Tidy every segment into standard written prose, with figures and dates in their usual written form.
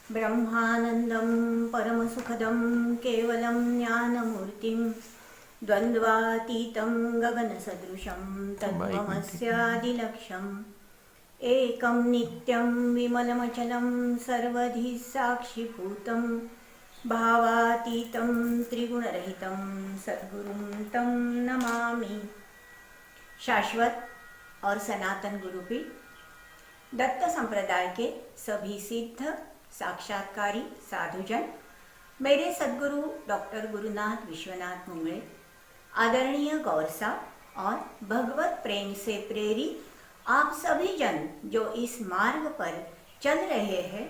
ब्रह्मानन्दं परमसुखदं केवलं ज्ञानमूर्तिं द्वन्द्वातीतं गगनसदृशं तत्त्वमस्यादिलक्ष्यम् एकं नित्यं विमलमचलं सर्वधि साक्षिभूतं भावातीतं त्रिगुणरहितं सद्गुरुं तं नमामि। शाश्वत और सनातन गुरुपीठ दत्त संप्रदाय के सभी सिद्ध साक्षात्कारी साधुजन, मेरे सद्गुरु डॉक्टर गुरुनाथ विश्वनाथ मुंगले, आदरणीय गौर साहब और भगवत प्रेम से प्रेरित आप सभी जन जो इस मार्ग पर चल रहे हैं,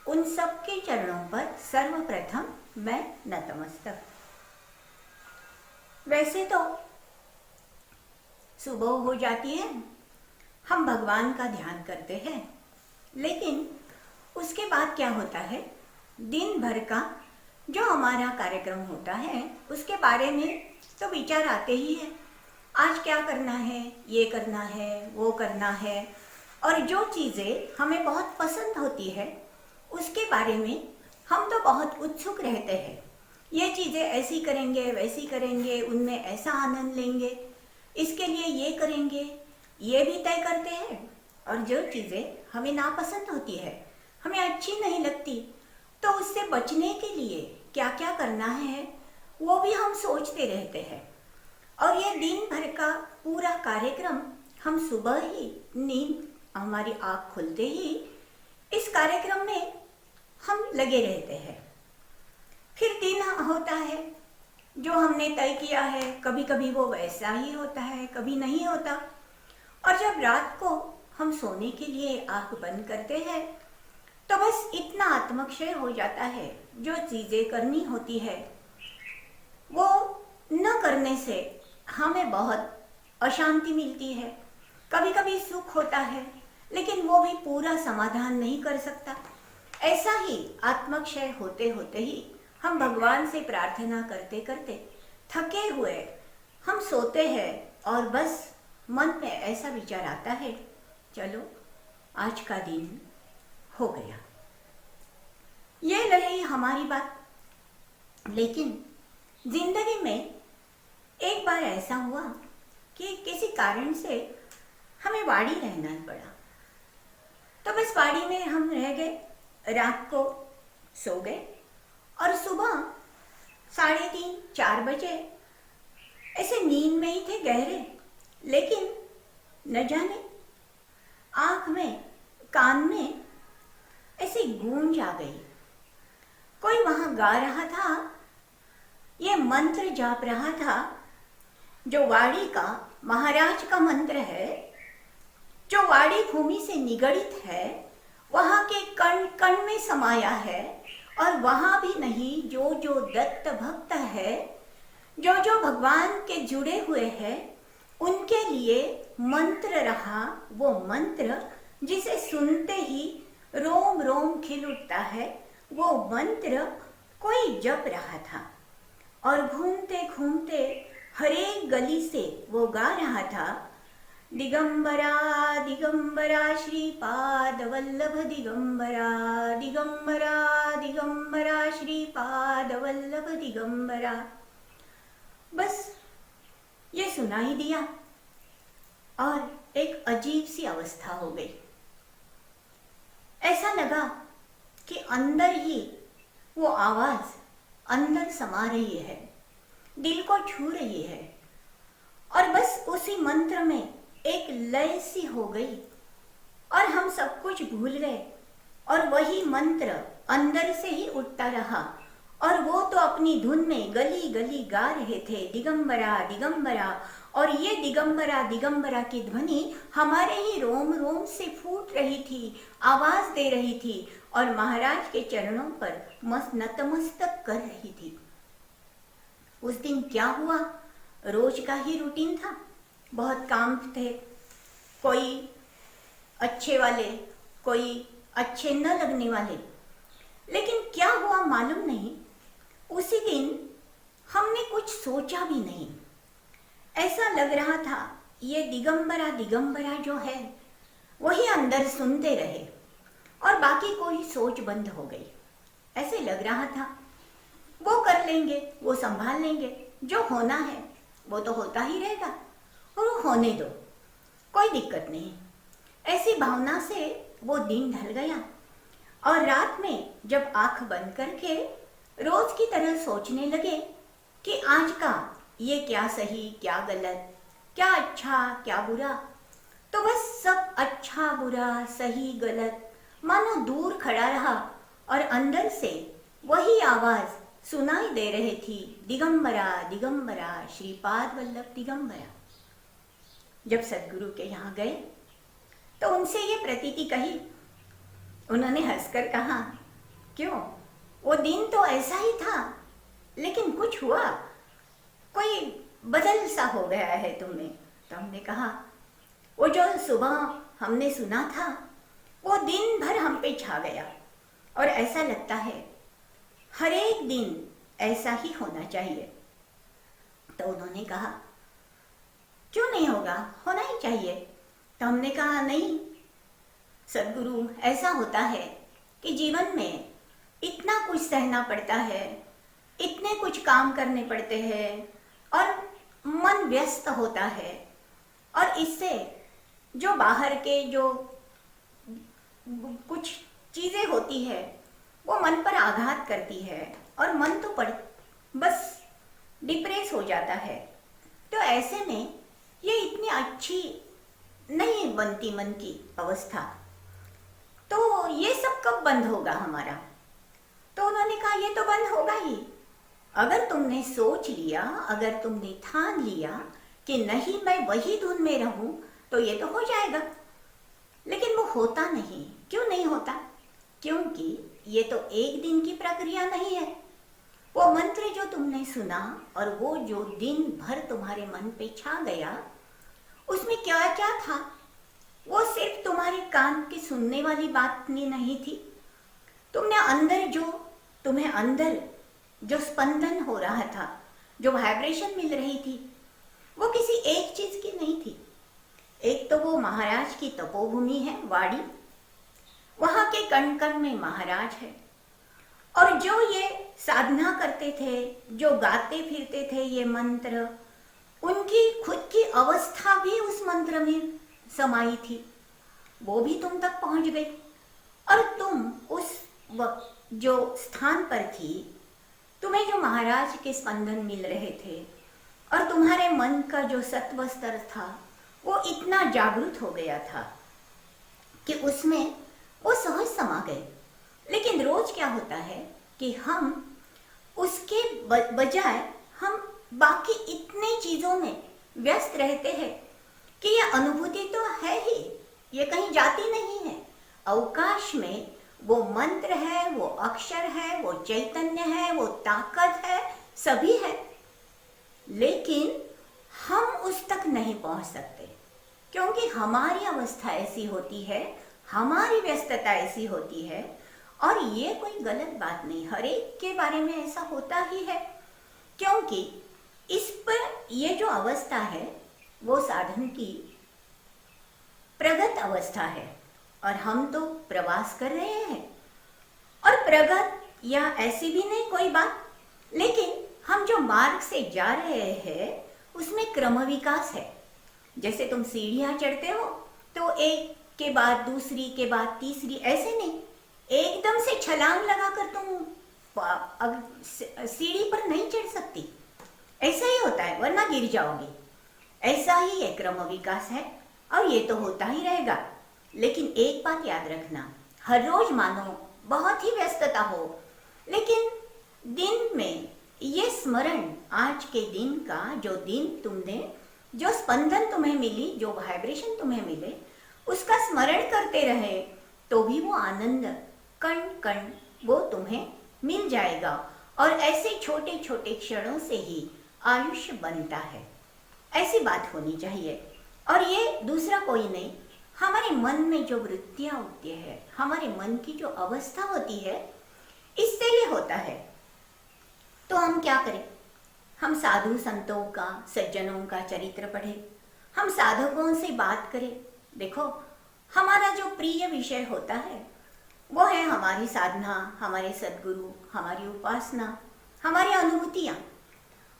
उन सबके चरणों पर सर्वप्रथम मैं नतमस्तक। वैसे तो सुबह हो जाती है, हम भगवान का ध्यान करते हैं, लेकिन उसके बाद क्या होता है, दिन भर का जो हमारा कार्यक्रम होता है उसके बारे में तो विचार आते ही है। आज क्या करना है, ये करना है, वो करना है, और जो चीज़ें हमें बहुत पसंद होती है उसके बारे में हम तो बहुत उत्सुक रहते हैं। ये चीज़ें ऐसी करेंगे, वैसी करेंगे, उनमें ऐसा आनंद लेंगे, इसके लिए ये करेंगे, ये भी तय करते हैं। और जो चीज़ें हमें नापसंद होती है, हमें अच्छी नहीं लगती, तो उससे बचने के लिए क्या क्या करना है वो भी हम सोचते रहते हैं। और ये दिन भर का पूरा कार्यक्रम हम सुबह ही नींद हमारी आँख खुलते ही इस कार्यक्रम में हम लगे रहते हैं। फिर दिन होता है जो हमने तय किया है, कभी कभी वो वैसा ही होता है, कभी नहीं होता। और जब रात को हम सोने के लिए आँख बंद करते हैं तो बस इतना आत्मक्षय हो जाता है, जो चीज़ें करनी होती है वो न करने से हमें बहुत अशांति मिलती है। कभी कभी सुख होता है, लेकिन वो भी पूरा समाधान नहीं कर सकता। ऐसा ही आत्मक्षय होते होते ही हम भगवान से प्रार्थना करते करते थके हुए हम सोते हैं, और बस मन में ऐसा विचार आता है, चलो आज का दिन हो गया। ये रही हमारी बात। लेकिन जिंदगी में एक बार ऐसा हुआ कि किसी कारण से हमें वाड़ी रहना पड़ा। तो बस वाड़ी में हम रह गए, रात को सो गए, और सुबह 3:30-4 बजे ऐसे नींद में ही थे गहरे। लेकिन न जाने आँख में, कान में ऐसी गूंज आ गई। कोई वहाँ गा रहा था, ये मंत्र जाप रहा था, जो वाड़ी का महाराज का मंत्र है, जो वाड़ी भूमि से निगड़ित है, वहाँ के कण कण में समाया है। और वहाँ भी नहीं, जो जो दत्त भक्त है, जो जो भगवान के जुड़े हुए हैं, उनके लिए मंत्र रहा। वो मंत्र जिसे सुनते ही रोम रोम खिल उठता है, वो मंत्र कोई जप रहा था। और घूमते घूमते हर एक गली से वो गा रहा था, दिगंबरा दिगंबरा श्रीपाद वल्लभ दिगंबरा, दिगंबरा दिगंबरा श्रीपाद वल्लभ दिगंबरा। बस ये सुनाई दिया और एक अजीब सी अवस्था हो गई। ऐसा लगा कि अंदर ही वो आवाज अंदर समा रही है, दिल को छू रही है, और बस उसी मंत्र में एक लय सी हो गई और हम सब कुछ भूल गए। और वही मंत्र अंदर से ही उठता रहा, और वो तो अपनी धुन में गली गली गा रहे थे, दिगंबरा दिगंबरा। और ये दिगंबरा दिगंबरा की ध्वनि हमारे ही रोम रोम से फूट रही थी, आवाज दे रही थी, और महाराज के चरणों पर नतमस्तक कर रही थी। उस दिन क्या हुआ, रोज का ही रूटीन था, बहुत काम थे, कोई अच्छे वाले, कोई अच्छे न लगने वाले। लेकिन क्या हुआ मालूम नहीं, उसी दिन हमने कुछ सोचा भी नहीं। ऐसा लग रहा था ये दिगंबरा दिगंबरा जो है वही अंदर सुनते रहे, और बाकी कोई सोच बंद हो गई। ऐसे लग रहा था। वो कर लेंगे, वो संभाल लेंगे, जो होना है वो तो होता ही रहेगा और वो होने दो, कोई दिक्कत नहीं। ऐसी भावना से वो दिन ढल गया और रात में जब आंख बंद करके रोज की तरह सोचने लगे कि आज का ये क्या सही क्या गलत, क्या अच्छा क्या बुरा, तो बस सब अच्छा बुरा सही गलत मानो दूर खड़ा रहा और अंदर से वही आवाज सुनाई दे रही थी, दिगंबरा दिगंबरा श्रीपाद वल्लभ दिगंबरा। जब सदगुरु के यहाँ गए तो उनसे ये प्रतीति कही। उन्होंने हंसकर कहा, क्यों, वो दिन तो ऐसा ही था, लेकिन कुछ हुआ, कोई बदल सा हो गया है तुम्हें। तो हमने कहा, वो जो सुबह हमने सुना था वो दिन भर हम पे छा गया और ऐसा लगता है हर एक दिन ऐसा ही होना चाहिए। तो उन्होंने कहा, क्यों नहीं होगा, होना ही चाहिए। तो हमने कहा, नहीं सदगुरु, ऐसा होता है कि जीवन में इतना कुछ सहना पड़ता है, इतने कुछ काम करने पड़ते हैं और मन व्यस्त होता है और इससे जो बाहर के जो कुछ चीज़ें होती है वो मन पर आघात करती है और मन तो बस डिप्रेस हो जाता है। तो ऐसे में ये इतनी अच्छी नहीं बनती मन की अवस्था, तो ये सब कब बंद होगा हमारा। तो उन्होंने कहा, ये तो बंद होगा ही, अगर तुमने सोच लिया, अगर तुमने ठान लिया कि नहीं मैं वही धुन में रहूं तो ये तो हो जाएगा। लेकिन वो होता नहीं। क्यों नहीं होता? क्योंकि ये तो एक दिन की प्रक्रिया नहीं है। वो मंत्र जो तुमने सुना और वो जो दिन भर तुम्हारे मन पे छा गया, उसमें क्या क्या था, वो सिर्फ तुम्हारे कान की सुनने वाली बात नहीं थी। तुमने अंदर जो, तुम्हें अंदर जो स्पंदन हो रहा था, जो वाइब्रेशन मिल रही थी, वो किसी एक चीज की नहीं थी। एक तो वो महाराज की तपोभूमि है वाड़ी, वहां के कण कण में महाराज है और जो ये साधना करते थे, जो गाते फिरते थे ये मंत्र, उनकी खुद की अवस्था भी उस मंत्र में समाई थी, वो भी तुम तक पहुंच गई और तुम उस वक्त जो स्थान पर थी, तुम्हें जो महाराज के स्पंदन मिल रहे थे और तुम्हारे मन का जो सत्व स्तर था वो इतना जागृत हो गया था कि उसमें वो सहज समा गए। लेकिन रोज क्या होता है कि हम उसके बजाय हम बाकी इतने चीजों में व्यस्त रहते हैं कि ये अनुभूति तो है ही, ये कहीं जाती नहीं है। अवकाश में वो मंत्र है, वो अक्षर है, वो चैतन्य है, वो ताकत है, सभी है, लेकिन हम उस तक नहीं पहुंच सकते क्योंकि हमारी अवस्था ऐसी होती है, हमारी व्यस्तता ऐसी होती है। और ये कोई गलत बात नहीं, हर एक के बारे में ऐसा होता ही है, क्योंकि इस पर ये जो अवस्था है वो साधन की प्रगत अवस्था है और हम तो प्रवास कर रहे हैं। और प्रगत या ऐसी भी नहीं कोई बात, लेकिन हम जो मार्ग से जा रहे हैं उसमें क्रम विकास है। जैसे तुम सीढ़ियां चढ़ते हो तो एक के बाद दूसरी के बाद तीसरी, ऐसे नहीं एकदम से छलांग लगाकर तुम सीढ़ी पर नहीं चढ़ सकती, ऐसा ही होता है, वरना गिर जाओगी। ऐसा ही एक क्रम विकास है और ये तो होता ही रहेगा। लेकिन एक बात याद रखना, हर रोज मानो बहुत ही व्यस्तता हो, लेकिन दिन में ये स्मरण, आज के दिन का जो दिन तुमने, जो स्पंदन तुम्हें मिली, जो वाइब्रेशन तुम्हें मिले, उसका स्मरण करते रहे तो भी वो आनंद कण कण वो तुम्हें मिल जाएगा। और ऐसे छोटे छोटे क्षणों से ही आयुष्य बनता है, ऐसी बात होनी चाहिए। और ये दूसरा कोई नहीं, हमारे मन में जो वृत्तियां उठती है, हमारे मन की जो अवस्था होती है, इससे ये होता है। तो हम क्या करें? हम साधु संतों का, सज्जनों का चरित्र पढ़ें, हम साधकों से बात करें। देखो, हमारा जो प्रिय विषय होता है वो है हमारी साधना, हमारे सद्गुरु, हमारी उपासना, हमारी अनुभूतियाँ।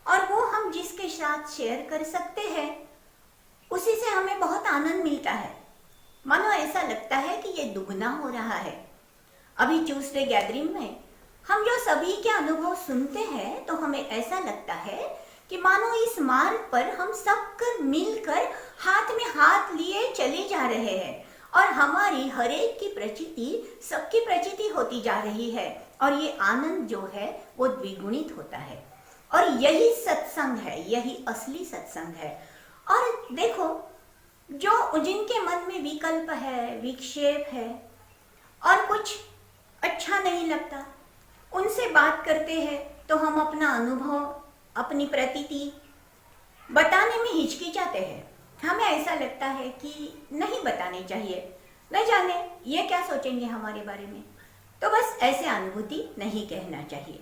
और वो हम जिसके साथ शेयर कर सकते हैं उसी से हमें बहुत आनंद मिलता है। मानो ऐसा लगता है कि ये दुगना हो रहा है। अभी ट्यूसडे गैदरिंग में हम जो सभी के अनुभव सुनते हैं तो हमें ऐसा लगता है कि मानो इस मार्ग पर हम सब मिलकर हाथ में हाथ लिए चले जा रहे हैं और हमारी हर एक की प्रचिति सबकी प्रचिति होती जा रही है और ये आनंद जो है वो द्विगुणित होता है। और यही सत्संग है, यही असली सत्संग है। और देखो, जो जिनके मन में विकल्प है, विक्षेप है और कुछ अच्छा नहीं लगता, उनसे बात करते हैं तो हम अपना अनुभव, अपनी प्रतीति बताने में हिचकिचाते हैं। हमें ऐसा लगता है कि नहीं बताने चाहिए, न जाने ये क्या सोचेंगे हमारे बारे में। तो बस ऐसे अनुभूति नहीं कहना चाहिए।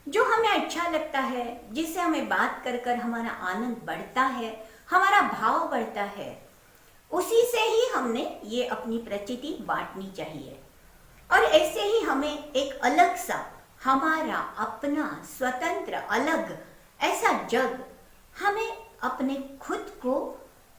जो हमें अच्छा लगता है, जिससे हमें बात कर कर हमारा आनंद बढ़ता है, हमारा भाव बढ़ता है, उसी से ही हमने ये अपनी प्रचिति बांटनी चाहिए। और ऐसे ही हमें एक अलग सा, हमारा अपना स्वतंत्र अलग ऐसा जग, हमें अपने खुद को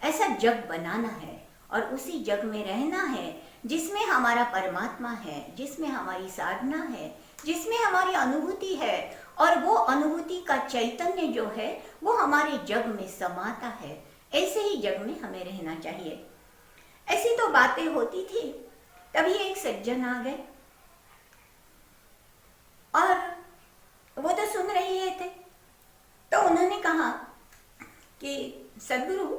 ऐसा जग बनाना है और उसी जग में रहना है जिसमें हमारा परमात्मा है, जिसमें हमारी साधना है, जिसमें हमारी अनुभूति है और वो अनुभूति का चैतन्य जो है वो हमारे जग में समाता है। ऐसे ही जग में हमें रहना चाहिए। ऐसी तो बातें होती थी, तभी एक सज्जन आ गए और वो तो सुन रहे थे। तो उन्होंने कहा कि सद्गुरु,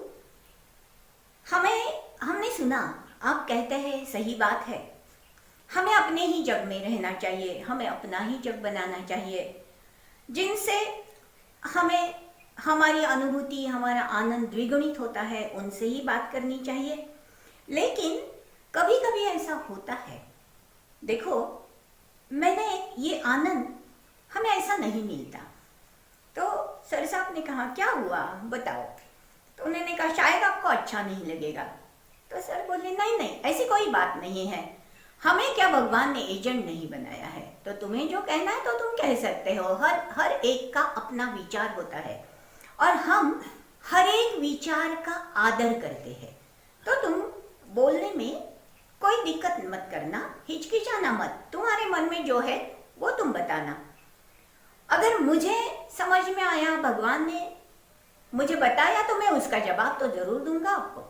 हमने सुना आप कहते हैं, सही बात है, हमें अपने ही जग में रहना चाहिए, हमें अपना ही जग बनाना चाहिए, जिनसे हमें हमारी अनुभूति, हमारा आनंद द्विगुणित होता है, उनसे ही बात करनी चाहिए। लेकिन कभी कभी ऐसा होता है, देखो मैंने ये आनंद हमें ऐसा नहीं मिलता। तो सर साहब ने कहा क्या हुआ बताओ। तो उन्होंने कहा शायद आपको अच्छा नहीं लगेगा। तो सर बोले नहीं नहीं, ऐसी कोई बात नहीं है, हमें क्या भगवान ने एजेंट नहीं बनाया है, तो तुम्हें जो कहना है तो तुम कह सकते हो। हर एक का अपना विचार होता है और हम हर एक विचार का आदर करते हैं। तो तुम बोलने में कोई दिक्कत मत करना, हिचकिचाना मत, तुम्हारे मन में जो है वो तुम बताना। अगर मुझे समझ में आया, भगवान ने मुझे बताया, तो मैं उसका जवाब तो जरूर दूंगा आपको।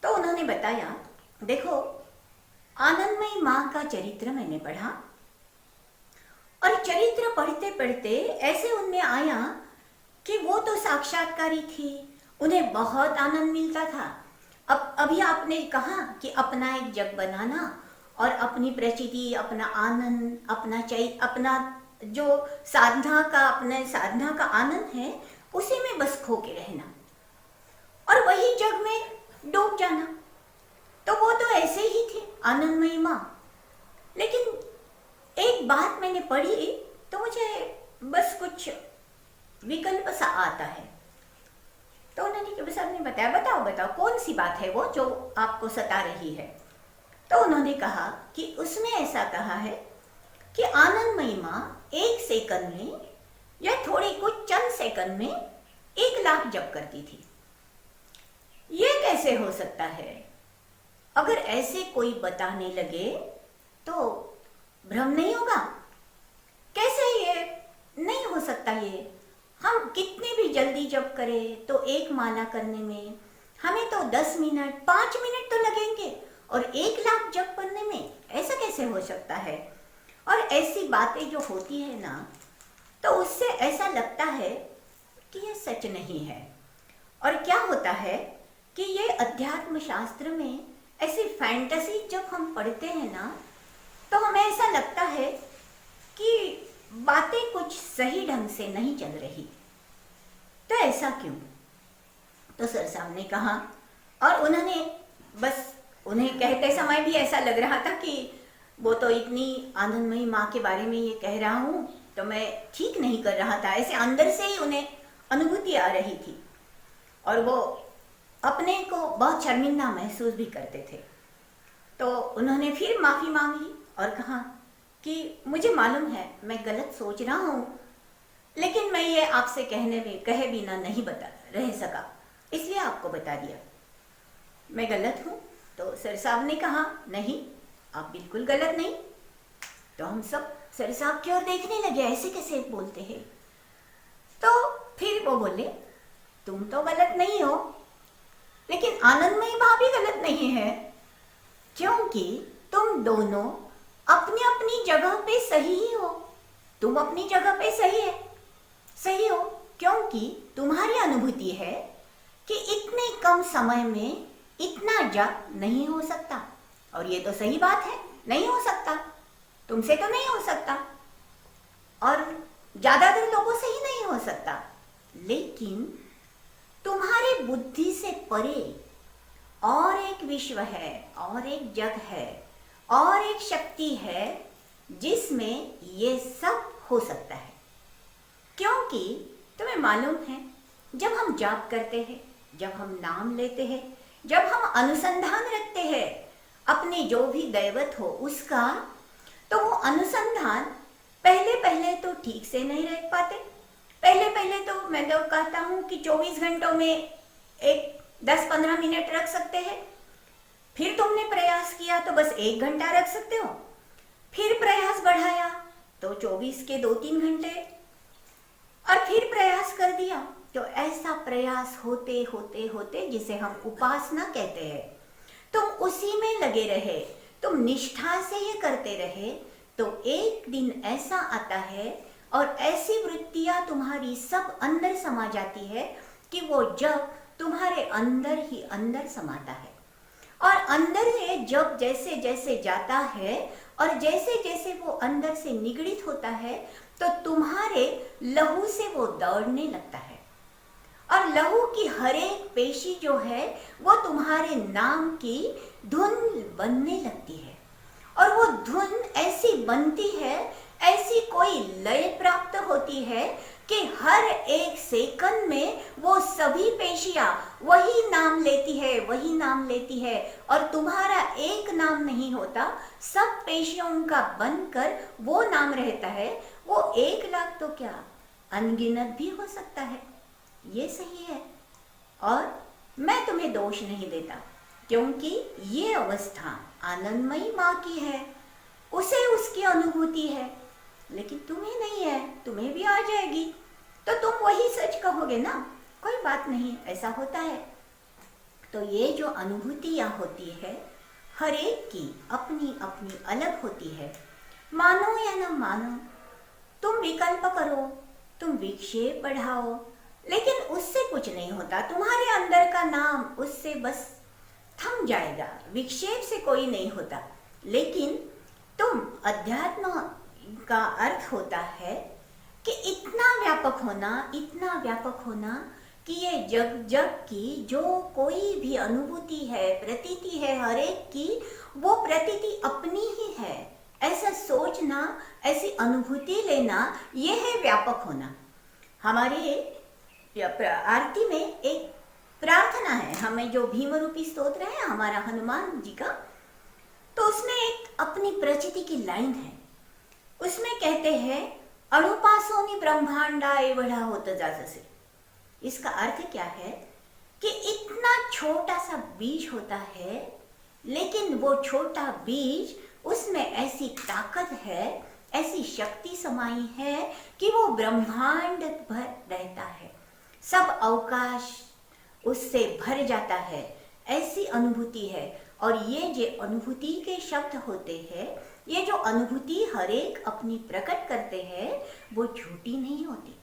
तो उन्होंने बताया, देखो आनंदमयी माँ का चरित्र मैंने पढ़ा और चरित्र पढ़ते पढ़ते ऐसे उनमें आया कि वो तो साक्षात्कारी थी, उन्हें बहुत आनंद मिलता था। अब अभी आपने कहा कि अपना एक जग बनाना और अपनी प्रचिति, अपना आनंद, अपना जो साधना का आनंद है उसी में बस खो के रहना और वही जग में डूब जाना। तो वो तो ऐसे ही थी आनंदमयी माँ। लेकिन एक बात मैंने पढ़ी तो मुझे बस कुछ विकल्प सा आता है। तो उन्होंने सबने बताया, बताओ कौन सी बात है वो जो आपको सता रही है। तो उन्होंने कहा कि उसमें ऐसा कहा है कि आनंदमयी माँ 1 सेकंड में या थोड़े कुछ चंद सेकंड में 1 लाख जप करती थी। ये कैसे हो सकता है? अगर ऐसे कोई बताने लगे तो भ्रम नहीं होगा? कैसे ये नहीं हो सकता? ये हम कितने भी जल्दी जप करें तो 1 माला करने में हमें तो 10 मिनट 5 मिनट तो लगेंगे और 1 लाख जप करने में ऐसा कैसे हो सकता है? और ऐसी बातें जो होती है ना, तो उससे ऐसा लगता है कि ये सच नहीं है। और क्या होता है कि ये अध्यात्म शास्त्र में ऐसी फैंटेसी जब हम पढ़ते हैं ना, तो हमें ऐसा लगता है कि बातें कुछ सही ढंग से नहीं चल रही। तो ऐसा क्यों? तो सर साहब ने कहा, और उन्होंने बस उन्हें कहते समय भी ऐसा लग रहा था कि वो तो इतनी आनंदमयी माँ के बारे में ये कह रहा हूँ तो मैं ठीक नहीं कर रहा था, ऐसे अंदर से ही उन्हें अनुभूति आ रही थी और वो अपने को बहुत शर्मिंदा महसूस भी करते थे। तो उन्होंने फिर माफ़ी मांगी और कहा कि मुझे मालूम है मैं गलत सोच रहा हूँ, लेकिन मैं ये आपसे कहे बिना नहीं बता रह सका, इसलिए आपको बता दिया। मैं गलत हूँ? तो सर साहब ने कहा नहीं, आप बिल्कुल गलत नहीं। तो हम सब सर साहब की ओर देखने लगे, ऐसे कैसे बोलते हैं। तो फिर वो बोले तुम तो गलत नहीं हो, लेकिन आनंदमयी भाभी गलत नहीं है, क्योंकि तुम दोनों अपनी अपनी जगह पे सही ही हो। तुम अपनी जगह पे सही हो, क्योंकि तुम्हारी अनुभूति है कि इतने कम समय में इतना जप नहीं हो सकता। और ये तो सही बात है, नहीं हो सकता, तुमसे तो नहीं हो सकता और ज्यादातर लोगों से ही नहीं हो सकता। लेकिन तुम्हारे बुद्धि से परे और एक विश्व है, और एक जग है, और एक शक्ति है जिसमें ये सब हो सकता है। क्योंकि तुम्हें मालूम है, जब हम जाप करते हैं, जब हम नाम लेते हैं, जब हम अनुसंधान रखते हैं अपने जो भी दैवत हो उसका, तो वो अनुसंधान पहले तो ठीक से नहीं रह पाते। पहले तो मैं तो कहता हूँ कि 24 घंटों में एक 10-15 मिनट रख सकते हैं। फिर तुमने प्रयास किया तो बस 1 घंटा रख सकते हो। फिर प्रयास बढ़ाया तो 24 के 2-3 घंटे, और फिर प्रयास कर दिया। तो ऐसा प्रयास होते होते जिसे हम उपासना कहते हैं, तुम उसी में लगे रहे, तुम निष्ठा से ये करते रहे, तो एक दिन ऐसा आता है और ऐसी वृत्तियां तुम्हारी सब अंदर समा जाती है कि वो जब तुम्हारे अंदर ही अंदर समाता है। और अंदर से जब जैसे जैसे जाता है और जैसे जैसे वो अंदर से निगड़ित होता है, तो तुम्हारे लहू से वो दौड़ने लगता है। और लहू की हर एक पेशी जो है वो तुम्हारे नाम की धुन बनने लगती है। और वो धुन ऐसी बनती है, ऐसी कोई लय प्राप्त होती है कि हर एक सेकंड में वो सभी पेशियां वही नाम लेती है और तुम्हारा एक नाम नहीं होता, सब पेशियों का बनकर वो नाम रहता है। वो 1 लाख तो क्या अनगिनत भी हो सकता है। ये सही है, और मैं तुम्हें दोष नहीं देता, क्योंकि ये अवस्था आनंदमयी माँ की है, उसे उसकी अनुभूति है, लेकिन तुम्हें नहीं है। तुम्हें भी आ जाएगी तो तुम वही सच कहोगे ना, कोई बात नहीं, ऐसा होता है। तो ये जो अनुभूतियाँ होती है हर एक की अपनी अपनी अलग होती है। मानो या ना मानो, तुम विकल्प करो, तुम विक्षेप बढ़ाओ, लेकिन उससे कुछ नहीं होता। तुम्हारे अंदर का नाम उससे बस थम जाएगा, विक्षेप से कोई नहीं होता। लेकिन तुम अध्यात्म का अर्थ होता है कि इतना व्यापक होना कि ये जग की जो कोई भी अनुभूति है, प्रतीति है हर एक की, वो प्रतीति अपनी ही है, ऐसा सोचना, ऐसी अनुभूति लेना, ये है व्यापक होना। हमारे आरती में एक प्रार्थना है, हमें जो भीम रूपी स्तोत्र है हमारा हनुमान जी का, तो उसमें एक अपनी प्रचिति की लाइन है। उसमें कहते हैं अणुपासोनी ब्रह्मांडा एवढा होत जाजसे। इसका अर्थ क्या है कि इतना छोटा सा बीज होता है, लेकिन वो छोटा बीज, उसमें ऐसी ताकत है, ऐसी शक्ति समाई है कि वो ब्रह्मांड भर रहता है, सब अवकाश उससे भर जाता है, ऐसी अनुभूति है। और ये जो अनुभूति के शब्द होते हैं, ये जो अनुभूति हर एक अपनी प्रकट करते हैं, वो झूठी नहीं होती।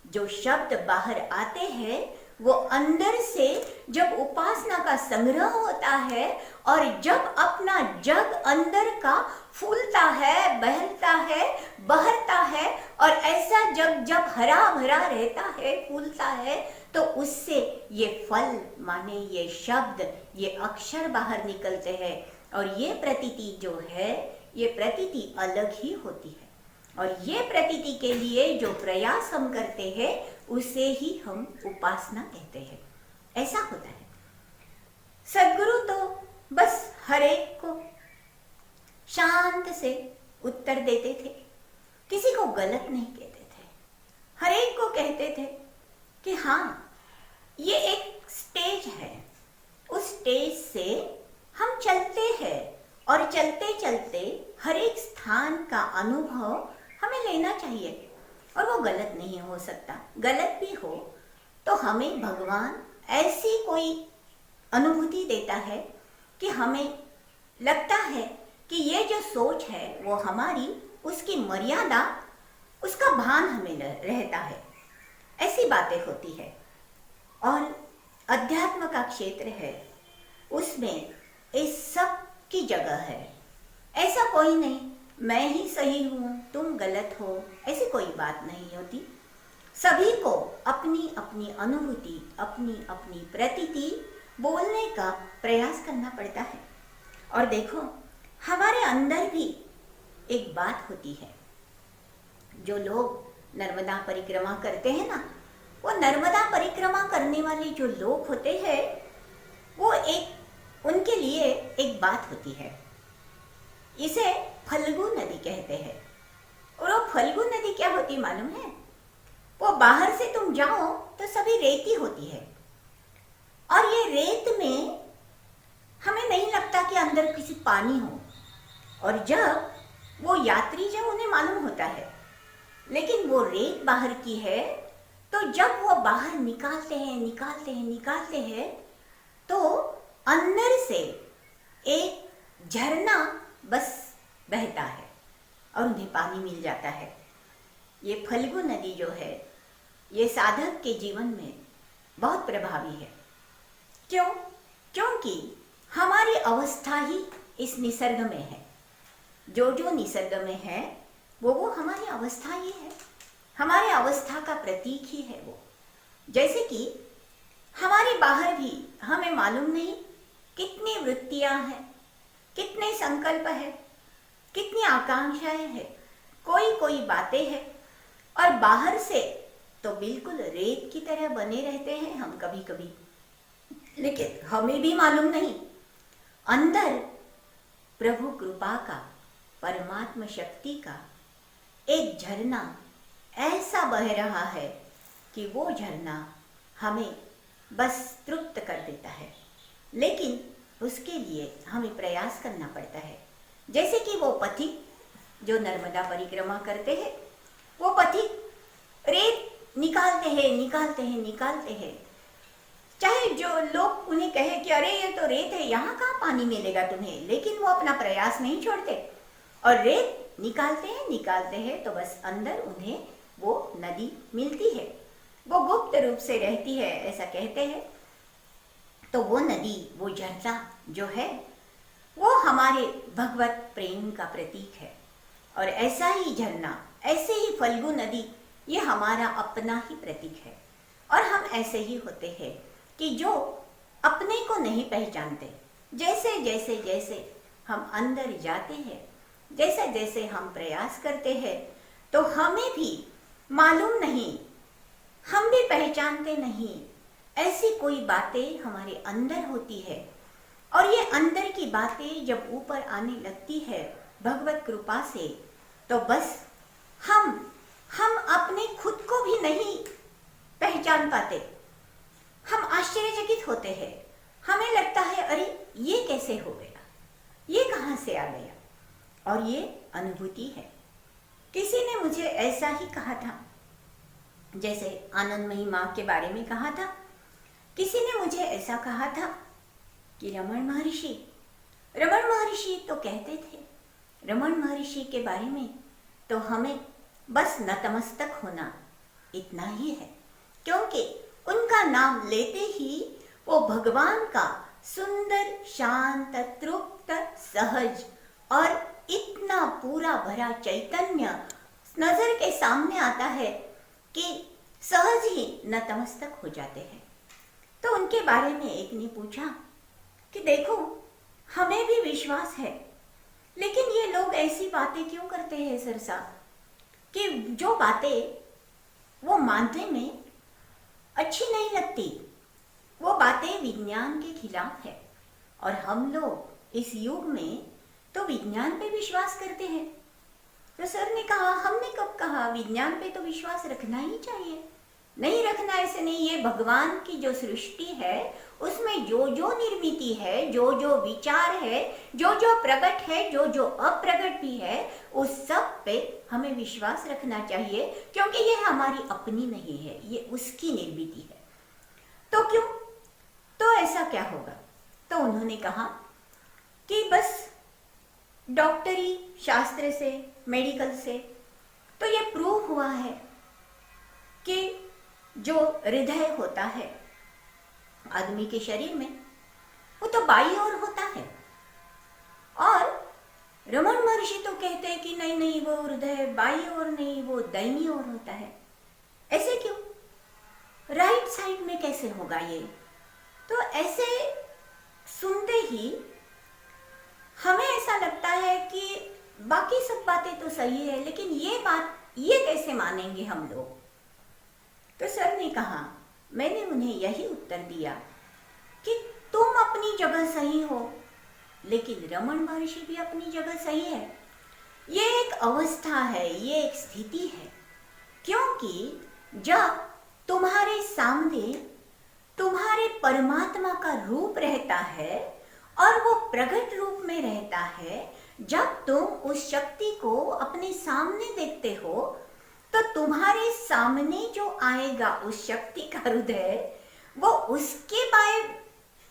जो शब्द बाहर आते हैं वो अंदर से जब उपासना का संग्रह होता है, और जब अपना जग अंदर का फूलता है, बहलता है, बहरता है, और ऐसा जग जब हरा भरा रहता है, फूलता है, तो उससे ये फल माने ये शब्द, ये अक्षर बाहर निकलते हैं। और ये प्रतीति जो है, ये प्रतीति अलग ही होती है। और ये प्रतीति के लिए जो प्रयास हम करते हैं उसे ही हम उपासना कहते हैं। ऐसा होता है। सद्गुरु तो बस हर एक को शांत से से उत्तर देते थे, किसी को गलत नहीं कहते थे, हर एक को कहते थे कि हाँ, ये एक स्टेज है, उस स्टेज से हम चलते हैं और चलते चलते हर एक स्थान का अनुभव हमें लेना चाहिए और वो गलत नहीं हो सकता। गलत भी हो तो हमें भगवान ऐसी कोई अनुभूति देता है कि हमें लगता है कि ये जो सोच है वो हमारी, उसकी मर्यादा, उसका भान हमें रहता है। ऐसी बातें होती है। और अध्यात्म का क्षेत्र है, उसमें इस सब की जगह है। ऐसा कोई नहीं मैं ही सही हूँ तुम गलत हो, ऐसी कोई बात नहीं होती। सभी को अपनी अपनी अनुभूति, अपनी अपनी प्रतीति बोलने का प्रयास करना पड़ता है। और देखो, हमारे अंदर भी एक बात होती है। जो लोग नर्मदा परिक्रमा करते हैं ना, वो नर्मदा परिक्रमा करने वाले जो लोग होते हैं, वो उनके लिए एक बात होती है, इसे फल्गु नदी कहते हैं। और वो फल्गु नदी क्या होती मालूम है? वो बाहर से तुम जाओ तो सभी रेती होती है, और ये रेत में हमें नहीं लगता कि अंदर किसी पानी हो। और जब वो यात्री, जब उन्हें मालूम होता है लेकिन वो रेत बाहर की है, तो जब वो बाहर निकालते हैं तो अंदर से एक झरना बस बहता है और उन्हें पानी मिल जाता है। ये फल्गु नदी जो है, ये साधक के जीवन में बहुत प्रभावी है। क्यों? क्योंकि हमारी अवस्था ही इस निसर्ग में है। जो निसर्ग में है वो हमारी अवस्था ही है, हमारे अवस्था का प्रतीक ही है वो। जैसे कि हमारे बाहर भी हमें मालूम नहीं कितनी वृत्तियां हैं, कितने संकल्प है, कितनी आकांक्षाएं हैं, कोई बातें हैं, और बाहर से तो बिल्कुल रेत की तरह बने रहते हैं हम कभी कभी। लेकिन हमें भी मालूम नहीं अंदर प्रभु कृपा का, परमात्मा शक्ति का एक झरना ऐसा बह रहा है कि वो झरना हमें बस तृप्त कर देता है। लेकिन उसके लिए हमें प्रयास करना पड़ता है। जैसे कि वो पथिक जो नर्मदा परिक्रमा करते हैं, वो पथिक रेत निकालते हैं। चाहे जो लोग उन्हें कहे कि अरे ये तो रेत है, यहाँ कहाँ पानी मिलेगा तुम्हें, लेकिन वो अपना प्रयास नहीं छोड़ते और रेत निकालते हैं तो बस अंदर उन्हें वो नदी मिलती है। वो गुप्त रूप से रहती है, ऐसा कहते हैं। तो वो नदी, वो झरना जो है, वो हमारे भगवत प्रेम का प्रतीक है। और ऐसा ही झरना, ऐसे ही फल्गु नदी, ये हमारा अपना ही प्रतीक है। और हम ऐसे ही होते हैं कि जो अपने को नहीं पहचानते। जैसे हम अंदर जाते हैं, जैसे हम प्रयास करते हैं, तो हमें भी मालूम नहीं, हम भी पहचानते नहीं, ऐसी कोई बातें हमारे अंदर होती है। और ये अंदर की बातें जब ऊपर आने लगती है भगवत कृपा से, तो बस हम अपने खुद को भी नहीं पहचान पाते। हम आश्चर्यचकित होते हैं। हमें लगता है अरे ये कैसे हो गया, ये कहाँ से आ गया। और ये अनुभूति है। किसी ने मुझे ऐसा ही कहा था, जैसे आनंदमयी माँ के बारे में कहा था। किसी ने मुझे ऐसा कहा था कि रमण महर्षि तो कहते थे, रमण महर्षि के बारे में तो हमें बस नतमस्तक होना इतना ही है, क्योंकि उनका नाम लेते ही वो भगवान का सुंदर, शांत, तृप्त, सहज और इतना पूरा भरा चैतन्य नजर के सामने आता है कि सहज ही नतमस्तक हो जाते हैं। तो उनके बारे में एक ने पूछा कि देखो, हमें भी विश्वास है, लेकिन ये लोग ऐसी बातें क्यों करते हैं सरसा, कि जो बातें वो मानने में अच्छी नहीं लगती, वो बातें विज्ञान के खिलाफ है। और हम लोग इस युग में तो विज्ञान पे विश्वास करते हैं। तो सर ने कहा, हमने कब कहा, विज्ञान पे तो विश्वास रखना ही चाहिए। नहीं रखना ऐसे नहीं, ये भगवान की जो सृष्टि है उसमें जो जो निर्मिति है, जो जो विचार है, जो जो प्रकट है, जो जो अप्रकट भी है, उस सब पे हमें विश्वास रखना चाहिए, क्योंकि ये हमारी अपनी नहीं है, ये उसकी निर्मिति है। तो क्यों, तो ऐसा क्या होगा? तो उन्होंने कहा कि बस डॉक्टरी शास्त्र से, मेडिकल से तो ये प्रूव हुआ है कि जो हृदय होता है आदमी के शरीर में, वो तो बाईं ओर होता है। और रमन महर्षि तो कहते हैं कि नहीं नहीं, वो हृदय बाईं ओर नहीं, वो दाहिनी ओर होता है। ऐसे क्यों? राइट साइड में कैसे होगा ये? तो ऐसे सुनते ही हमें ऐसा लगता है कि बाकी सब बातें तो सही है, लेकिन ये बात ये कैसे मानेंगे हम लोग? तो सर ने कहा, मैंने उन्हें यही उत्तर दिया कि तुम अपनी जगह सही हो, लेकिन रमन महर्षि भी अपनी जगह सही है। ये एक अवस्था है, ये एक स्थिति है, क्योंकि जब तुम्हारे सामने तुम्हारे परमात्मा का रूप रहता है और वो प्रकट रूप में रहता है, जब तुम उस शक्ति को अपने सामने देखते हो तो तुम्हारे सामने जो आएगा उस शक्ति का हृदय, वो उसके बाएं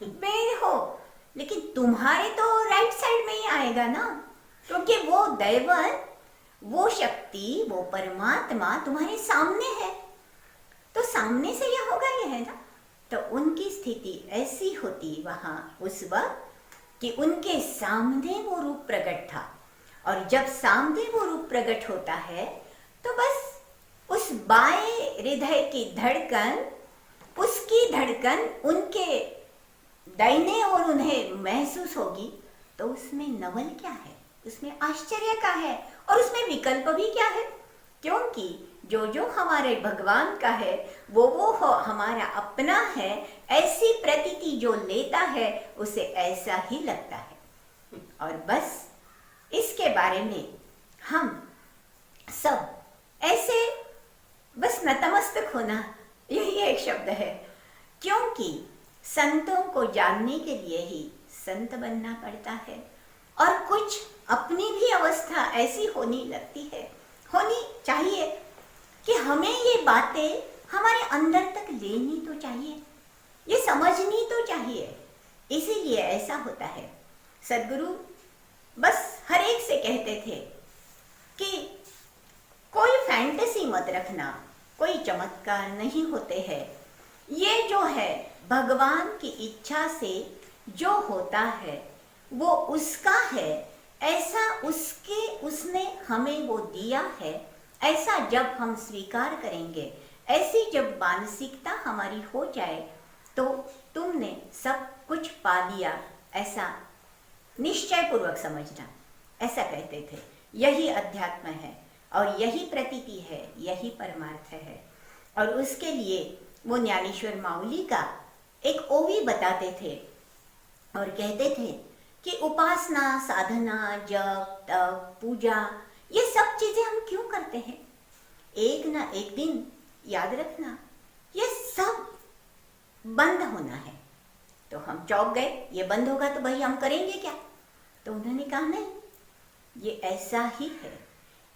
में हो, लेकिन तुम्हारे तो राइट साइड में ही आएगा ना, क्योंकि वो दैवन, वो शक्ति, वो परमात्मा तुम्हारे सामने है। तो सामने से यह होगा, यह है ना। तो उनकी स्थिति ऐसी होती वहां उस वक्त कि उनके सामने वो रूप प्रकट था, और जब सामने वो रूप प्रकट होता है तो बस उस बाएं हृदय की धड़कन, उसकी धड़कन उनके दाहिने और उन्हें महसूस होगी। तो उसमें नवल क्या है, उसमें आश्चर्य का है, और उसमें विकल्प भी क्या है, क्योंकि जो जो हमारे भगवान का है वो हमारा अपना है। ऐसी प्रतीति जो लेता है उसे ऐसा ही लगता है। और बस इसके बारे में हम सब ऐसे बस नतमस्तक होना, यही एक शब्द है, क्योंकि संतों को जानने के लिए ही संत बनना पड़ता है। और कुछ अपनी भी अवस्था ऐसी होनी लगती है, होनी चाहिए कि हमें ये बातें हमारे अंदर तक लेनी तो चाहिए, ये समझनी तो चाहिए। इसीलिए ऐसा होता है। सदगुरु बस हर एक से कहते थे कि कोई फैंटेसी मत रखना, कोई चमत्कार नहीं होते हैं, ये जो है भगवान की इच्छा से जो होता है वो उसका है, ऐसा उसने हमें वो दिया है। ऐसा जब हम स्वीकार करेंगे, ऐसी जब मानसिकता हमारी हो जाए, तो तुमने सब कुछ पा लिया, ऐसा निश्चय पूर्वक समझना। ऐसा कहते थे। यही अध्यात्म है और यही प्रतीति है, यही परमार्थ है। और उसके लिए वो ज्ञानेश्वर माउली का एक ओवी बताते थे और कहते थे कि उपासना, साधना, जप, तप, पूजा, ये सब चीजें हम क्यों करते हैं? एक ना एक दिन याद रखना, ये सब बंद होना है। तो हम चौंक गए, ये बंद होगा तो भाई हम करेंगे क्या? तो उन्होंने कहा नहीं, ये ऐसा ही है।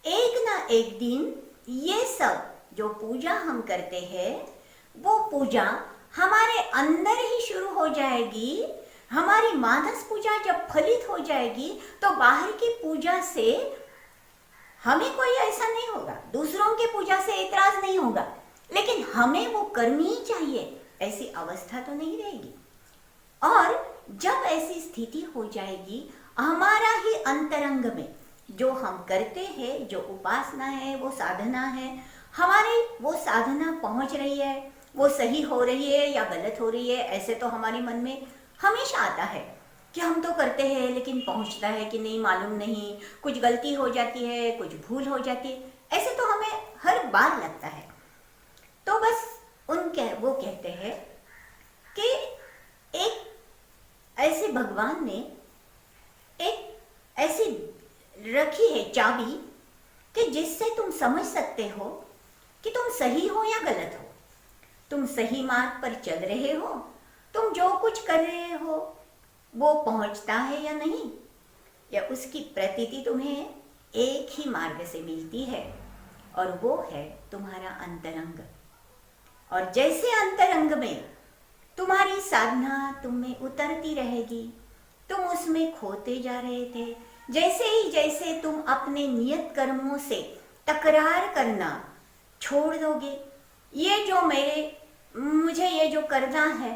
एक ना एक दिन ये सब जो पूजा हम करते हैं, वो पूजा हमारे अंदर ही शुरू हो जाएगी। हमारी मानस पूजा जब फलित हो जाएगी तो बाहर की पूजा से हमें कोई ऐसा नहीं होगा, दूसरों के पूजा से एतराज नहीं होगा, लेकिन हमें वो करनी ही चाहिए, ऐसी अवस्था तो नहीं रहेगी। और जब ऐसी स्थिति हो जाएगी, हमारा ही अंतरंग में जो हम करते हैं, जो उपासना है, वो साधना है, हमारी वो साधना पहुंच रही है, वो सही हो रही है या गलत हो रही है, ऐसे तो हमारे मन में हमेशा आता है कि हम तो करते हैं लेकिन पहुंचता है कि नहीं मालूम नहीं, कुछ गलती हो जाती है, कुछ भूल हो जाती है, ऐसे तो हमें हर बार लगता है। तो बस वो कहते हैं कि एक ऐसे भगवान ने एक ऐसी रखी है चाबी कि जिससे तुम समझ सकते हो कि तुम सही हो या गलत हो, तुम सही मार्ग पर चल रहे हो, तुम जो कुछ कर रहे हो वो पहुंचता है या नहीं, या उसकी प्रतीति तुम्हें एक ही मार्ग से मिलती है, और वो है तुम्हारा अंतरंग। और जैसे अंतरंग में तुम्हारी साधना तुम में उतरती रहेगी, तुम उसमें खोते जा रहे थे, जैसे तुम अपने नियत कर्मों से तकरार करना छोड़ दोगे, ये जो मुझे ये जो करना है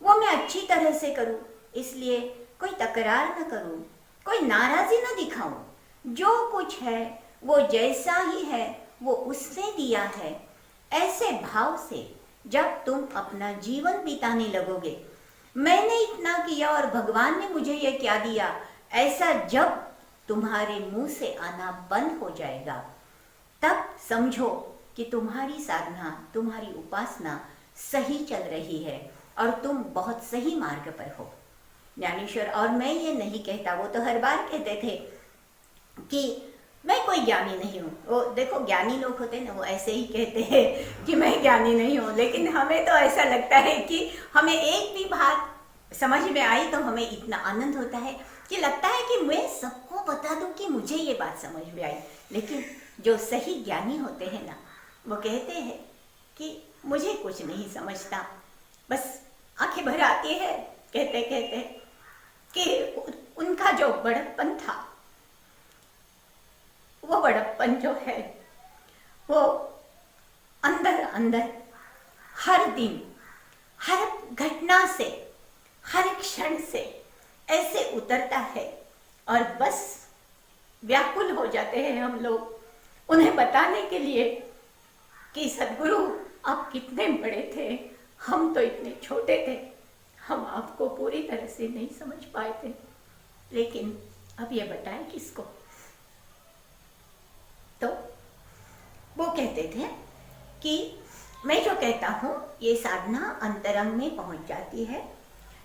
वो मैं अच्छी तरह से करूं, इसलिए कोई तकरार न करूं, कोई नाराजी न दिखाऊं, जो कुछ है वो जैसा ही है वो उसने दिया है, ऐसे भाव से जब तुम अपना जीवन बिताने लगोगे, मैंने इतना किया और भगवान ने मुझे ये क्या दिया, ऐसा जब तुम्हारे मुंह से आना बंद हो जाएगा, तब समझो कि तुम्हारी साधना, तुम्हारी उपासना सही चल रही है और तुम बहुत सही मार्ग पर हो। ज्ञानेश्वर, और मैं ये नहीं कहता, वो तो हर बार कहते थे कि मैं कोई ज्ञानी नहीं हूँ। वो देखो ज्ञानी लोग होते हैं ना, वो ऐसे ही कहते हैं कि मैं ज्ञानी नहीं हूँ, लेकिन हमें तो ऐसा लगता है कि हमें एक भी बात समझ में आई तो हमें इतना आनंद होता है कि लगता है कि मैं सबको बता दूं कि मुझे ये बात समझ में आई। लेकिन जो सही ज्ञानी होते हैं ना, वो कहते हैं कि मुझे कुछ नहीं समझता, बस आंखें भर आती है कहते कहते कि उनका जो बड़प्पन था, वो बड़प्पन जो है वो अंदर अंदर हर दिन, हर घटना से, हर क्षण से ऐसे उतरता है, और बस व्याकुल हो जाते हैं हम लोग उन्हें बताने के लिए कि सद्गुरु आप कितने बड़े थे, हम तो इतने छोटे थे, हम आपको पूरी तरह से नहीं समझ पाए थे, लेकिन अब ये बताएं किसको। तो वो कहते थे कि मैं जो कहता हूँ ये साधना अंतरंग में पहुंच जाती है,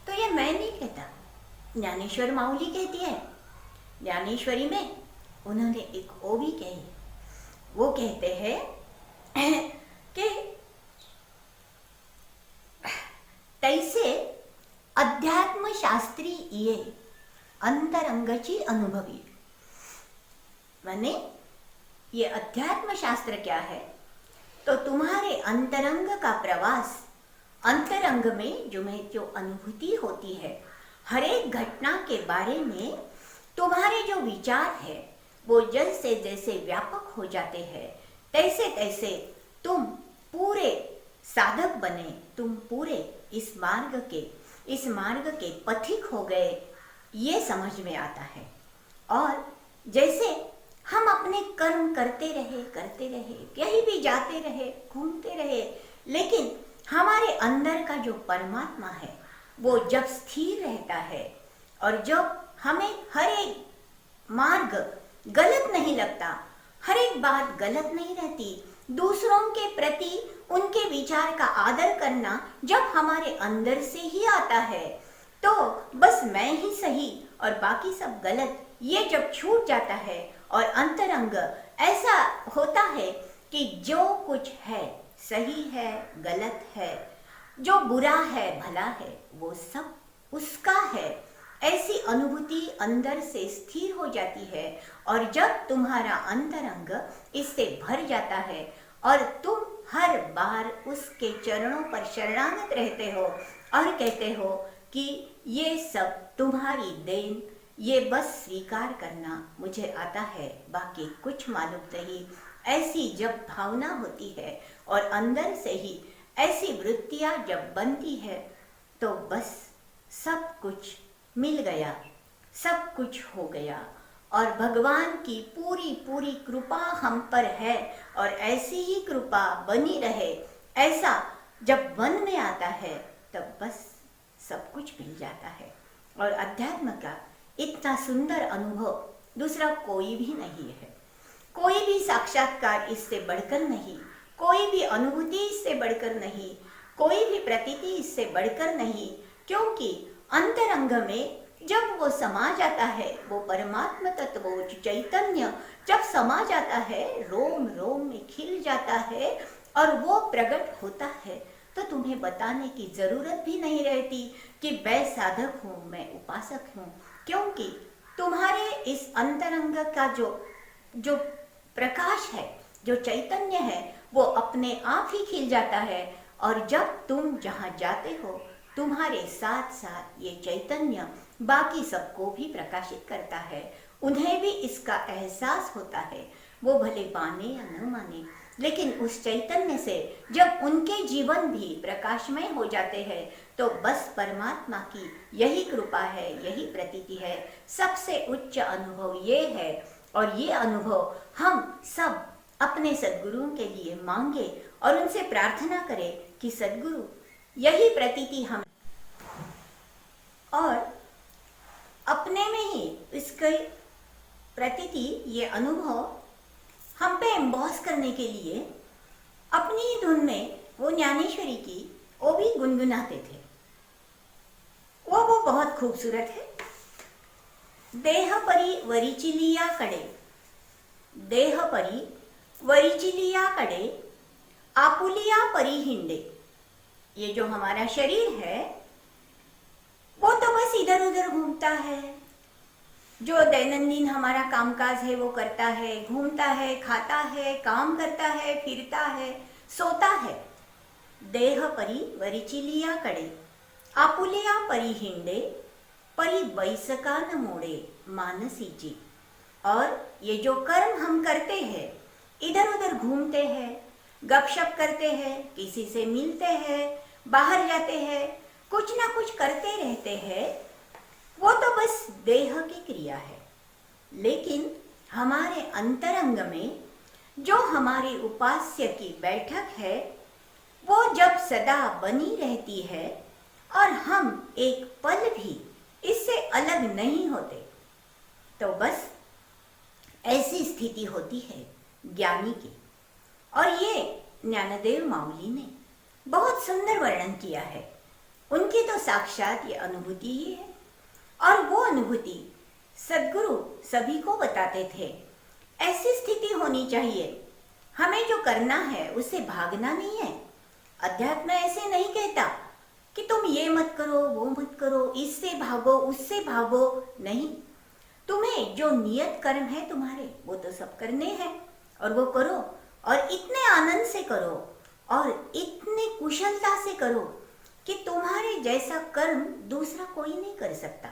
तो ये मैं नहीं कहता, ज्ञानेश्वर माऊली कहती है। ज्ञानेश्वरी में उन्होंने एक ओ भी कही, वो कहते हैं कि तैसे अध्यात्म शास्त्री ये अंतरंगची अनुभवी। माने ये अध्यात्म शास्त्र क्या है, तो तुम्हारे अंतरंग का प्रवास, अंतरंग में जो अनुभूति होती है, हर एक घटना के बारे में तुम्हारे जो विचार है वो जैसे जैसे व्यापक हो जाते हैं, तैसे तैसे तुम पूरे साधक बने, तुम पूरे इस मार्ग के पथिक हो गए, ये समझ में आता है। और जैसे हम अपने कर्म करते रहे, कहीं भी जाते रहे, घूमते रहे, लेकिन हमारे अंदर का जो परमात्मा है वो जब स्थिर रहता है, और जब हमें हर एक मार्ग गलत नहीं लगता, हर एक बात गलत नहीं रहती, दूसरों के प्रति उनके विचार का आदर करना जब हमारे अंदर से ही आता है, तो बस मैं ही सही और बाकी सब गलत, ये जब छूट जाता है और अंतरंग ऐसा होता है कि जो कुछ है सही है, गलत है, जो बुरा है, भला है, वो सब उसका है, ऐसी अनुभूति अंदर से स्थिर हो जाती है। और जब तुम्हारा अंतरंग इससे भर जाता है और तुम हर बार उसके चरणों पर शरणागत रहते हो और कहते हो कि ये सब तुम्हारी देन, ये बस स्वीकार करना मुझे आता है, बाकी कुछ मालूम नहीं, ऐसी जब भावना होती है और अंदर से ही ऐसी वृत्तियां जब बनती है, तो बस सब कुछ मिल गया, सब कुछ हो गया, और भगवान की पूरी पूरी कृपा हम पर है, और ऐसी ही कृपा बनी रहे, ऐसा जब मन में आता है तब बस सब कुछ मिल जाता है। और अध्यात्म का इतना सुंदर अनुभव दूसरा कोई भी नहीं है, कोई भी साक्षात्कार इससे बढ़कर नहीं, कोई भी अनुभूति इससे बढ़कर नहीं, कोई भी प्रतीति इससे बढ़कर नहीं, क्योंकि अंतरंग में जब वो समा जाता है, वो परमात्मा तत्व, वो चैतन्य जब समा जाता है, रोम रोम में खिल जाता है और वो प्रकट होता है, तो तुम्हें बताने की जरूरत भी नहीं रहती कि मैं साधक हूँ, मैं उपासक हूँ, क्योंकि तुम्हारे इस अंतरंग का जो प्रकाश है, जो चैतन्य है, वो अपने आप ही खिल जाता है। और जब तुम जहाँ जाते हो, तुम्हारे साथ साथ ये चैतन्य बाकी सबको भी प्रकाशित करता है, उन्हें भी इसका एहसास होता है। वो भले माने या न माने, लेकिन उस चैतन्य से जब उनके जीवन भी प्रकाशमय हो जाते हैं, तो बस परमात्मा की यही कृपा है, यही प्रतीति है। सबसे उच्च अनुभव ये है, और ये अनुभव हम सब अपने सद्गुरुओं के लिए मांगे और उनसे प्रार्थना करें कि सद्गुरु यही प्रतीति हम, और अपने में ही इसके प्रतीति, ये अनुभव हम पे एम्बॉस करने के लिए अपनी ही धुन में वो ज्ञानेश्वरी की वो भी गुनगुनाते थे। वो बहुत खूबसूरत है। देह परी वरिचिलिया कड़े, देह परी वरिचिलिया कड़े, आपुलिया परी हिंडे। ये जो हमारा शरीर है, वो तो बस इधर उधर घूमता है। जो दैनंदिन हमारा कामकाज है वो करता है, घूमता है, खाता है, काम करता है, फिरता है, सोता है। देह परी वरिचिलिया कड़े, आपुलिया परी हिंडे, परी बैसका न मोड़े मानसीची। और ये जो कर्म हम करते हैं, इधर उधर घूमते हैं, गपशप करते हैं, किसी से मिलते हैं, बाहर जाते हैं, कुछ ना कुछ करते रहते हैं, वो तो बस देह की क्रिया है। लेकिन हमारे अंतरंग में जो हमारी उपास्य की बैठक है, वो जब सदा बनी रहती है और हम एक पल भी इससे अलग नहीं होते, तो बस ऐसी स्थिति होती है ज्ञानी की। और ये ज्ञानदेव माउली ने बहुत सुंदर वर्णन किया है। उनकी तो साक्षात ये अनुभूति ही है, और वो अनुभूति सद्गुरु सभी को बताते थे। ऐसी स्थिति होनी चाहिए, हमें जो करना है उससे भागना नहीं है। अध्यात्म ऐसे नहीं कहता कि तुम ये मत करो, वो मत करो, इससे भागो, उससे भागो, नहीं। तुम्हें जो नियत कर्म है तुम्हारे, वो तो सब करने हैं, और वो करो, और इतने आनंद से करो, और इतनी कुशलता से करो कि तुम्हारे जैसा कर्म दूसरा कोई नहीं कर सकता।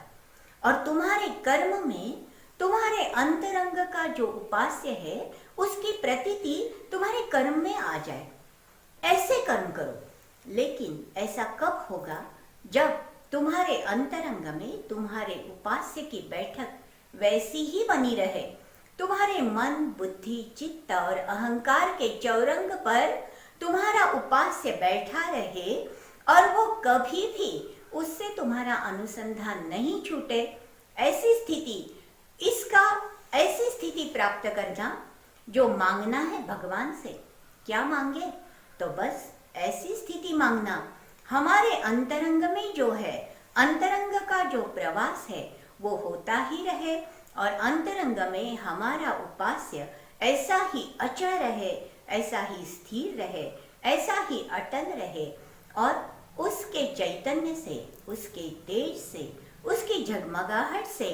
और तुम्हारे कर्म में तुम्हारे अंतरंग का जो उपास्य है, उसकी प्रतीति तुम्हारे कर्म में आ जाए। ऐसे कर्म करो। लेकिन ऐसा कब होगा? जब तुम्हारे अंतरंग में तुम्हारे उपास्य की बैठक वैसी ही बनी रहे, तुम्हारे मन, बुद्धि, चित्त और अहंकार के चौरंग पर तुम्हारा उपास्य बैठा रहे, और वो कभी भी उससे तुम्हारा अनुसंधान नहीं छूटे। ऐसी स्थिति प्राप्त करना, जो मांगना है भगवान से, क्या मांगे? तो बस ऐसी स्थिति मांगना, हमारे अंतरंग में जो है, अंतरंग का जो प्रवास है वो होता ही रहे, और अंतरंग में हमारा उपास्य ऐसा ही अचल रहे, ऐसा ही स्थिर रहे, ऐसा ही अटल रहे, और उसके चैतन्य से, उसके तेज से, उसकी झगमगाहट से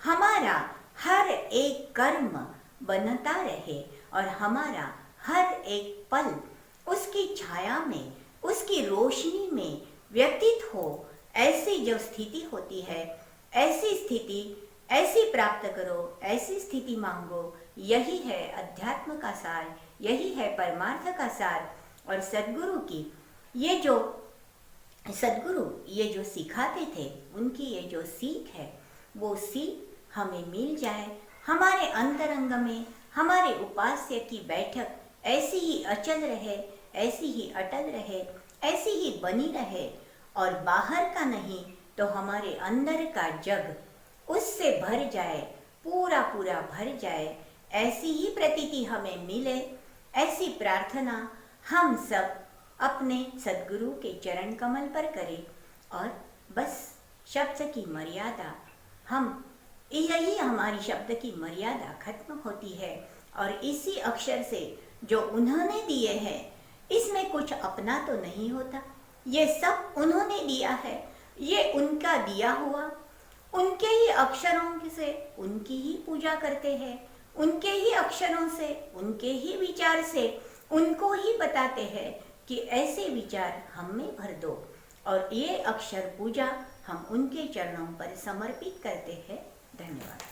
हमारा हर एक कर्म बनता रहे, और हमारा हर एक पल उसकी छाया में, उसकी रोशनी में व्यतीत हो। ऐसी जो स्थिति होती है, ऐसी स्थिति ऐसी प्राप्त करो, ऐसी स्थिति मांगो। यही है अध्यात्म का सार, यही है परमार्थ का सार। और सद्गुरु ये जो सिखाते थे, उनकी ये जो सीख है, वो सीख हमें मिल जाए। हमारे अंतरंग में हमारे उपास्य की बैठक ऐसी ही अचल रहे, ऐसी ही अटल रहे, ऐसी ही बनी रहे, और बाहर का नहीं तो हमारे अंदर का जग उससे भर जाए, पूरा पूरा भर जाए। ऐसी ही प्रतीति हमें मिले, ऐसी प्रार्थना हम सब अपने सद्गुरु के चरण कमल पर करें। और बस शब्द की मर्यादा हम यही हमारी शब्द की मर्यादा खत्म होती है और इसी अक्षर से जो उन्होंने दिए हैं इसमें कुछ अपना तो नहीं होता, ये सब उन्होंने दिया है, ये उनका दिया हुआ। उनके ही अक्षरों से उनकी ही पूजा करते हैं, उनके ही अक्षरों से उनके ही विचार से उनको ही बताते हैं कि ऐसे विचार हम में भर दो, और ये अक्षर पूजा हम उनके चरणों पर समर्पित करते हैं। धन्यवाद।